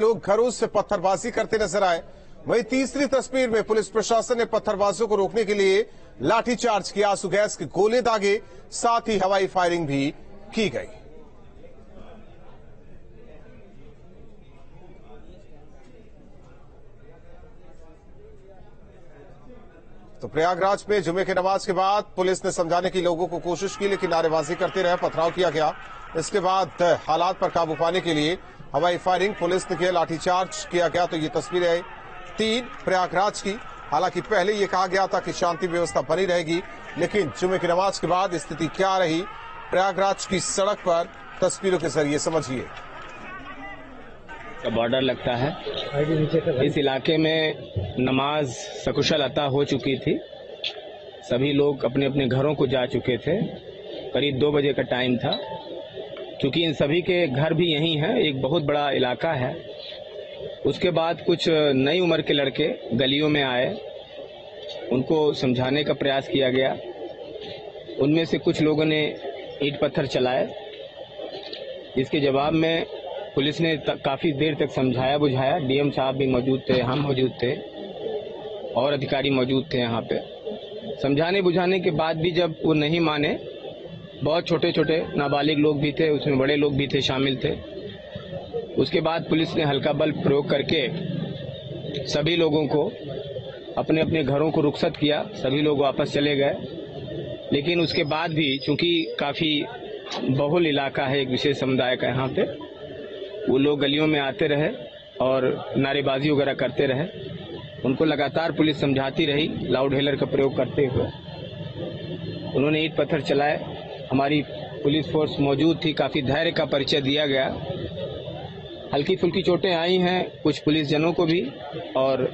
लोग घरों से पत्थरबाजी करते नजर आए। वहीं तीसरी तस्वीर में पुलिस प्रशासन ने पत्थरबाजों को रोकने के लिए लाठीचार्ज किया, आंसू गैस के गोले दागे, साथ ही हवाई फायरिंग भी की गई। तो प्रयागराज में जुमे की नमाज के बाद पुलिस ने समझाने की लोगों को कोशिश की, लेकिन नारेबाजी करते रहे, पथराव किया गया। इसके बाद हालात पर काबू पाने के लिए हवाई फायरिंग पुलिस ने किया, लाठीचार्ज किया गया। तो ये तस्वीरें 3 प्रयागराज की। हालांकि पहले ये कहा गया था कि शांति व्यवस्था बनी रहेगी, लेकिन जुमे की नमाज के बाद स्थिति क्या रही प्रयागराज की सड़क पर, तस्वीरों के जरिए समझिए। बॉर्डर लगता है, इस इलाके में नमाज सकुशल अता हो चुकी थी। सभी लोग अपने अपने घरों को जा चुके थे। करीब 2 बजे का टाइम था। क्योंकि इन सभी के घर भी यहीं हैं, एक बहुत बड़ा इलाका है। उसके बाद कुछ नई उम्र के लड़के गलियों में आए, उनको समझाने का प्रयास किया गया। उनमें से कुछ लोगों ने ईंट पत्थर चलाए, जिसके जवाब में पुलिस ने काफी देर तक समझाया बुझाया। डीएम साहब भी मौजूद थे, हम मौजूद थे और अधिकारी मौजूद थे यहाँ पे। समझाने बुझाने के बाद भी जब वो नहीं माने, बहुत छोटे छोटे नाबालिग लोग भी थे, उसमें बड़े लोग भी थे, शामिल थे। उसके बाद पुलिस ने हल्का बल प्रयोग करके सभी लोगों को अपने अपने घरों को रुखसत किया। सभी लोग वापस चले गए। लेकिन उसके बाद भी चूंकि काफी बहुल इलाका है, एक विशेष समुदाय का यहाँ पे, वो लोग गलियों में आते रहे और नारेबाजी वगैरह करते रहे। उनको लगातार पुलिस समझाती रही, लाउड हेलर का प्रयोग करते हुए। उन्होंने ईंट पत्थर चलाए। हमारी पुलिस फोर्स मौजूद थी, काफी धैर्य का परिचय दिया गया। हल्की फुल्की चोटें आई हैं कुछ पुलिस जनों को भी, और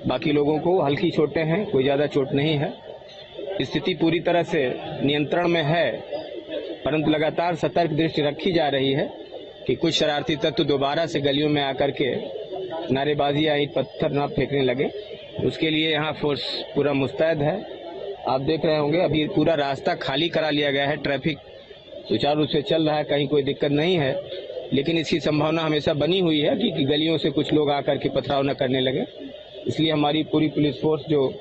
बाकी लोगों को हल्की चोटें हैं, कोई ज्यादा चोट नहीं है। स्थिति पूरी तरह से नियंत्रण में है, परंतु लगातार सतर्क दृष्टि रखी जा रही है कि कुछ शरारती तत्व दोबारा से गलियों में आकर के नारेबाजी या ईंट पत्थर न फेंकने लगे। उसके लिए यहाँ फोर्स पूरा मुस्तैद है। आप देख रहे होंगे अभी पूरा रास्ता खाली करा लिया गया है। ट्रैफिक सुचारू रूप से चल रहा है, कहीं कोई दिक्कत नहीं है। लेकिन इसकी संभावना हमेशा बनी हुई है कि गलियों से कुछ लोग आकर के पथराव न करने लगे। इसलिए हमारी पूरी पुलिस फोर्स, जो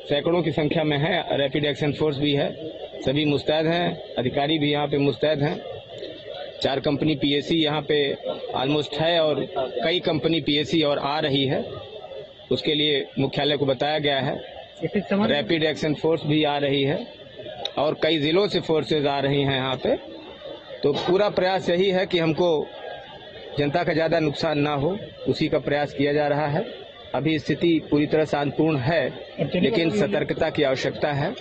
सैकड़ों की संख्या में है, रैपिड एक्शन फोर्स भी है, सभी मुस्तैद हैं। अधिकारी भी यहाँ पे मुस्तैद हैं। 4 कंपनी पीएसी यहाँ पे ऑलमोस्ट है और कई कंपनी पीएसी और आ रही है। उसके लिए मुख्यालय को बताया गया है। रैपिड एक्शन फोर्स भी आ रही है और कई जिलों से फोर्सेज आ रही हैं यहाँ पे। तो पूरा प्रयास यही है कि हमको जनता का ज्यादा नुकसान ना हो, उसी का प्रयास किया जा रहा है। अभी स्थिति पूरी तरह शांतिपूर्ण है, लेकिन सतर्कता की आवश्यकता है।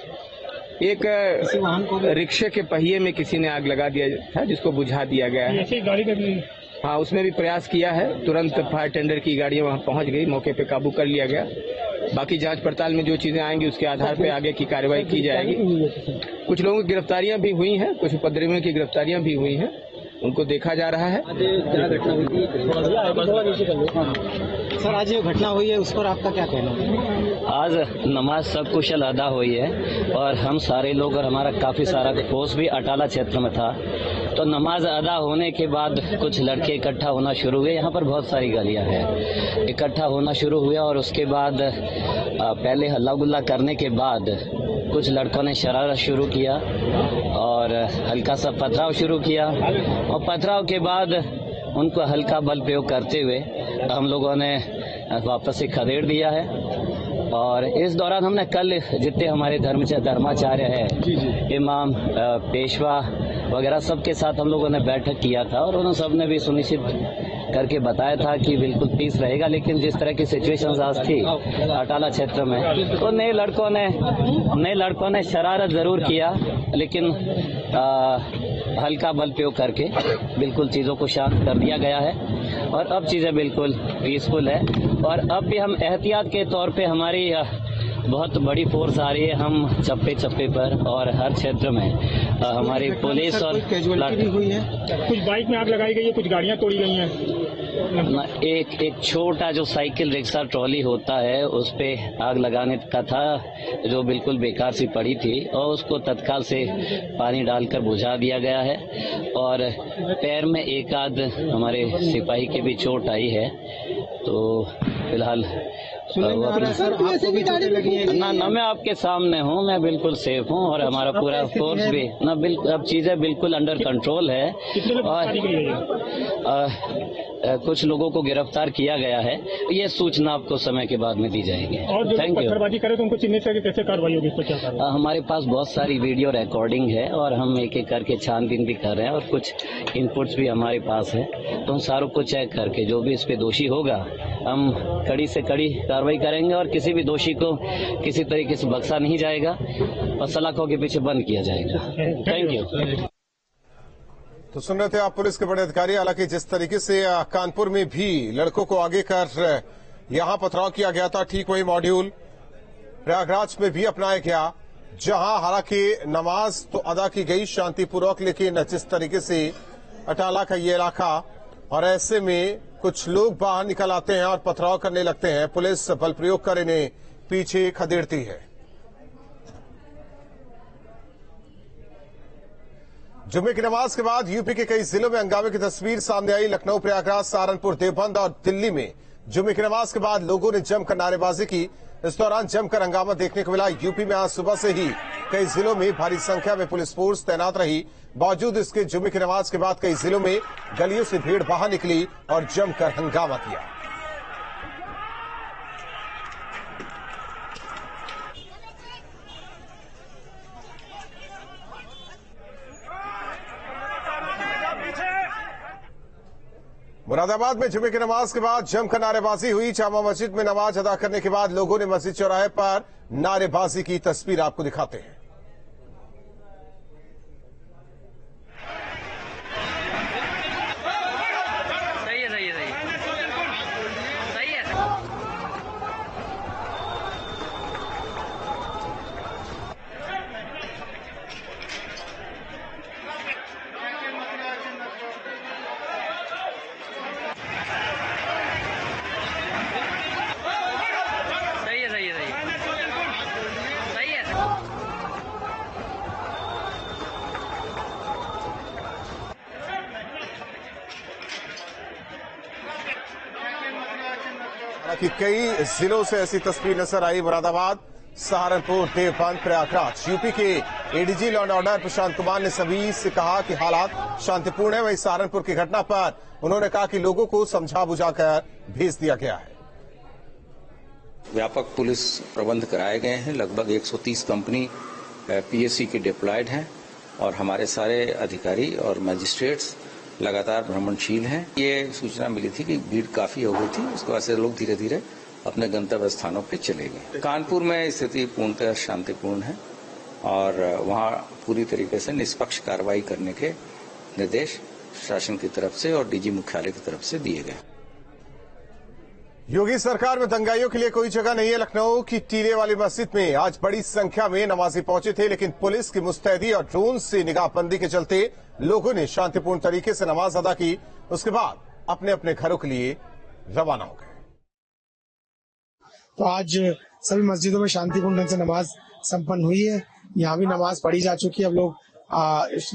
एक रिक्शे के पहिए में किसी ने आग लगा दिया था, जिसको बुझा दिया गया है। हाँ, उसमें भी प्रयास किया है। तुरंत फायर टेंडर की गाड़ियां वहां पहुंच गई, मौके पे काबू कर लिया गया। बाकी जांच पड़ताल में जो चीजें आएंगी उसके आधार पे आगे की कार्रवाई की जाएगी। कुछ लोगों की गिरफ्तारियां भी हुई हैं, कुछ उपद्रवियों की गिरफ्तारियां भी हुई हैं, उनको देखा जा रहा है। सर, आज जो घटना हुई है उस पर आपका क्या कहना है? आज नमाज सकुशल अदा हुई है और हम सारे लोग और हमारा काफी सारा फोर्स भी अटाला क्षेत्र में था। तो नमाज अदा होने के बाद कुछ लड़के इकट्ठा होना शुरू हुए। यहाँ पर बहुत सारी गलियां हैं, इकट्ठा होना शुरू हुआ और उसके बाद पहले हल्ला गुल्ला करने के बाद कुछ लड़कों ने शरारत शुरू किया और हल्का सा पथराव शुरू किया। और पथराव के बाद उनको हल्का बल प्रयोग करते हुए हम लोगों ने वापस से खदेड़ दिया है। और इस दौरान हमने कल जितने हमारे धर्माचार्य है, इमाम, पेशवा वगैरह सबके साथ हम लोगों ने बैठक किया था और उन्होंने सबने भी सुनिश्चित करके बताया था कि बिल्कुल पीस रहेगा। लेकिन जिस तरह की सिचुएशंस आज थी अटाला क्षेत्र में, तो नए लड़कों ने शरारत जरूर किया, लेकिन हल्का बल प्रयोग करके बिल्कुल चीज़ों को शांत कर दिया गया है और अब चीज़ें बिल्कुल पीसफुल है। और अब भी हम एहतियात के तौर पे हमारी बहुत बड़ी फोर्स आ रही है। हम चप्पे चप्पे पर और हर क्षेत्र में हमारी पुलिस और हुई है। कुछ बाइक में आग लगाई गई है, कुछ गाड़ियां तोड़ी गई हैं। एक छोटा जो साइकिल रिक्शा ट्रॉली होता है उस पे आग लगाने का था, जो बिल्कुल बेकार सी पड़ी थी, और उसको तत्काल से पानी डालकर बुझा दिया गया है। और पैर में एक आध हमारे सिपाही के भी चोट आई है, तो फिलहाल ना मैं आपके सामने हूँ, मैं बिल्कुल सेफ हूँ और हमारा पूरा फोर्स भी ना बिल्कुल, अब चीजें बिल्कुल अंडर कंट्रोल है। और कुछ लोगों को गिरफ्तार किया गया है, ये सूचना आपको समय के बाद में दी जाएगी। Thank you. पत्थरबाजी करे तो उनको चिन्हित करके कैसे कार्रवाई होगी, इस पर क्या कार्रवाई? हमारे पास बहुत सारी वीडियो रिकॉर्डिंग है और हम एक एक करके छानबीन भी कर रहे हैं और कुछ इनपुट्स भी हमारे पास है, तो हम सारों को चेक करके जो भी इस पे दोषी होगा हम कड़ी से कड़ी कार्रवाई करेंगे और किसी भी दोषी को किसी तरीके से बख्शा नहीं जाएगा और सलाखों के पीछे बंद किया जाएगा। Thank you. तो सुन रहे थे आप पुलिस के बड़े अधिकारी। हालांकि जिस तरीके से कानपुर में भी लड़कों को आगे कर यहां पथराव किया गया था, ठीक वही मॉड्यूल प्रयागराज में भी अपनाया गया, जहां हालांकि नमाज तो अदा की गई शांतिपूर्वक, लेकिन जिस तरीके से अटाला का ये इलाका, और ऐसे में कुछ लोग बाहर निकल आते हैं और पथराव करने लगते हैं। पुलिस बल प्रयोग कर इन्हें पीछे खदेड़ती है। जुम्मे की नमाज के बाद यूपी के कई जिलों में हंगामे की तस्वीर सामने आई। लखनऊ, प्रयागराज, सहारनपुर, देवबंद और दिल्ली में जुम्मे की नमाज के बाद लोगों ने जमकर नारेबाजी की। इस दौरान जमकर हंगामा देखने को मिला। यूपी में आज सुबह से ही कई जिलों में भारी संख्या में पुलिस फोर्स तैनात रही। बावजूद इसके जुम्मे की नमाज के बाद कई जिलों में गलियों से भीड़ बाहर निकली और जमकर हंगामा किया। मुरादाबाद में जुमे की नमाज के बाद जमकर नारेबाजी हुई। जामा मस्जिद में नमाज अदा करने के बाद लोगों ने मस्जिद चौराहे पर नारेबाजी की तस्वीर आपको दिखाते हैं। कि कई जिलों से ऐसी तस्वीर नजर आई। मुरादाबाद, सहारनपुर, देवबंद, प्रयागराज। यूपी के ADG law and order Prashant Kumar ने सभी से कहा कि हालात शांतिपूर्ण है। वहीं सहारनपुर की घटना पर उन्होंने कहा कि लोगों को समझा बुझाकर भेज दिया गया है। व्यापक पुलिस प्रबंध कराए गए हैं। लगभग 130 कंपनी पीएससी की डिप्लॉयड हैं और हमारे सारे अधिकारी और मजिस्ट्रेट्स लगातार भ्रमणशील हैं। ये सूचना मिली थी कि भीड़ काफी हो गई थी, उसके बाद से लोग धीरे धीरे अपने गंतव्य स्थानों पे चले गए। कानपुर में स्थिति पूर्णतः शांतिपूर्ण है और वहां पूरी तरीके से निष्पक्ष कार्रवाई करने के निर्देश शासन की तरफ से और डीजी मुख्यालय की तरफ से दिए गए। योगी सरकार में दंगाइयों के लिए कोई जगह नहीं है। लखनऊ की टीले वाली मस्जिद में आज बड़ी संख्या में नमाजी पहुंचे थे, लेकिन पुलिस की मुस्तैदी और ड्रोन से निगाहबंदी के चलते लोगों ने शांतिपूर्ण तरीके से नमाज अदा की। उसके बाद अपने अपने घरों के लिए रवाना हो गए। तो आज सभी मस्जिदों में शांतिपूर्ण ढंग से नमाज संपन्न हुई है। यहाँ भी नमाज पढ़ी जा चुकी है। अब लोग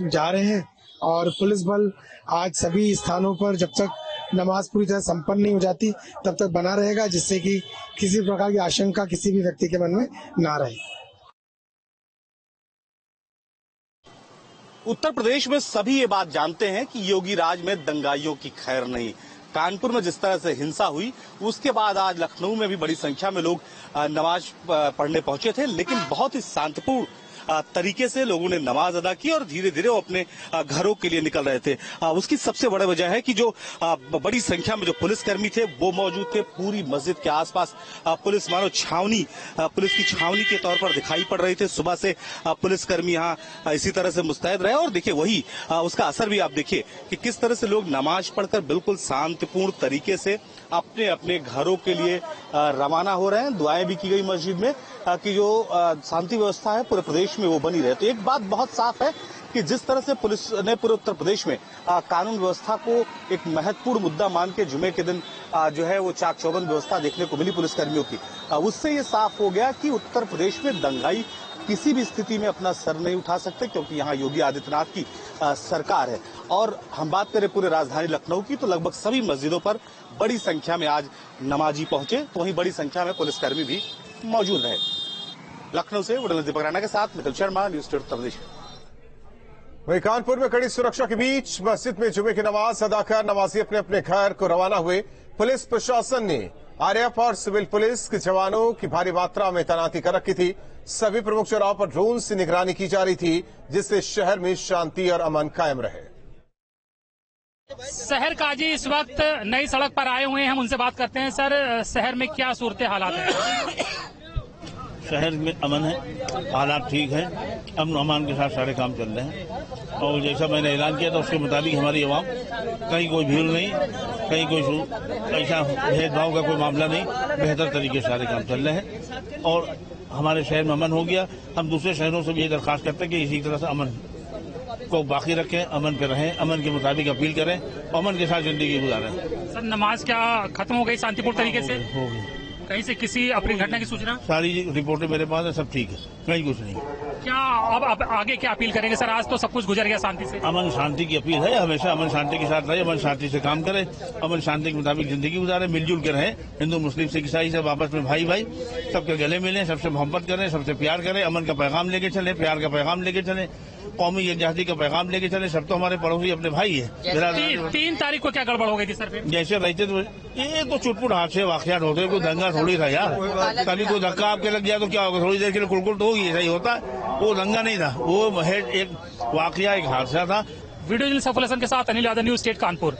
जा रहे हैं और पुलिस बल आज सभी स्थानों पर जब तक नमाज पूरी तरह संपन्न नहीं हो जाती तब तक बना रहेगा, जिससे कि किसी प्रकार की आशंका किसी भी व्यक्ति के मन में ना रहे। उत्तर प्रदेश में सभी ये बात जानते हैं कि योगी राज में दंगाइयों की खैर नहीं। कानपुर में जिस तरह से हिंसा हुई, उसके बाद आज लखनऊ में भी बड़ी संख्या में लोग नमाज पढ़ने पहुंचे थे, लेकिन बहुत ही शांतिपूर्ण तरीके से लोगों ने नमाज अदा की और धीरे धीरे वो अपने घरों के लिए निकल रहे थे। उसकी सबसे बड़ी वजह है कि जो बड़ी संख्या में जो पुलिसकर्मी थे वो मौजूद थे। पूरी मस्जिद के आसपास पुलिस मानो छावनी, पुलिस की छावनी के तौर पर दिखाई पड़ रही थे। सुबह से पुलिसकर्मी यहाँ इसी तरह से मुस्तैद रहे और देखिए वही उसका असर भी आप देखिए कि किस तरह से लोग नमाज पढ़कर बिल्कुल शांतिपूर्ण तरीके से अपने अपने घरों के लिए रवाना हो रहे हैं। दुआएं भी की गई मस्जिद में कि जो शांति व्यवस्था है पूरे प्रदेश में वो बनी रहे। तो एक बात बहुत साफ है कि जिस तरह से पुलिस ने पूरे उत्तर प्रदेश में कानून व्यवस्था को एक महत्वपूर्ण मुद्दा मान के जुमे के दिन जो है वो चाक चौबंद व्यवस्था देखने को मिली पुलिसकर्मियों की, उससे ये साफ हो गया कि उत्तर प्रदेश में दंगाई किसी भी स्थिति में अपना सर नहीं उठा सकते, क्योंकि यहाँ योगी आदित्यनाथ की सरकार है। और हम बात करें पूरे राजधानी लखनऊ की तो लगभग सभी मस्जिदों पर बड़ी संख्या में आज नमाजी पहुंचे, तो वहीं बड़ी संख्या में पुलिसकर्मी भी मौजूद रहे। लखनऊ से दीपक राणा के साथ मितुल शर्मा, न्यूज़ 8 उत्तर प्रदेश। वहीं कानपुर में कड़ी सुरक्षा के बीच मस्जिद में जुमे की नमाज अदा कर नमाजी अपने अपने घर को रवाना हुए। पुलिस प्रशासन ने आरएएफ और सिविल पुलिस के जवानों की भारी मात्रा में तैनाती कर रखी थी। सभी प्रमुख चौराहों पर ड्रोन से निगरानी की जा रही थी, जिससे शहर में शांति और अमन कायम रहे। शहर काजी इस वक्त नई सड़क पर आए हुए हैं, हम उनसे बात करते हैं। सर, शहर में क्या सूरत हालात है? शहर में अमन है, हालात ठीक है, अमन अमान के साथ सारे काम चल रहे हैं। और जैसा मैंने ऐलान किया था उसके मुताबिक हमारी आवाम, कहीं कोई भीड़ नहीं, कहीं कोई ऐसा भेदभाव का कोई मामला नहीं, बेहतर तरीके से सारे काम चल रहे हैं और हमारे शहर में अमन हो गया। हम दूसरे शहरों से भी ये दरखास्त करते हैं कि इसी तरह से अमन को बाकी रखें, अमन पे रहें, अमन के मुताबिक अपील करें, अमन के साथ जिंदगी गुजारें। सर, नमाज क्या खत्म हो गई शांतिपूर्ण तरीके से? हो गई। कहीं से किसी अपनी घटना की सूचना? सारी रिपोर्टें मेरे पास है, सब ठीक है, कहीं कुछ नहीं। क्या अब आगे क्या अपील करेंगे सर? आज तो सब कुछ गुजर गया शांति से। अमन शांति की अपील है, हमेशा अमन शांति के साथ रहे, अमन शांति से काम करे, अमन शांति के मुताबिक जिंदगी गुजारे, मिलजुल के रहे। हिंदू मुस्लिम सिख ईसाई सब आपस में भाई भाई, सबके गले मिले, सबसे मोहब्बत करें, सबसे प्यार करें, अमन का पैगाम लेके चले, प्यार का पैगाम लेके चले, कौमी यकजहती का पैगाम लेके चले। सब तो हमारे पड़ोसी अपने भाई है। 3 तारीख को क्या गड़बड़ हो गई थी सर? फिर जैसे रहते तो ये तो चुटपुट हादसे वाकयात होते, कोई दंगा थोड़ी था यार। कभी कोई धक्का आपके लग गया तो क्या होगा, थोड़ी देर के लिए कुलकुल तो होगी, सही होता है। वो दंगा नहीं था, वो महज एक वाकया, एक हादसा था। वीडियो जर्नलिस्ट सफल हसन के साथ अनिल यादव, न्यूज़ 8 कानपुर।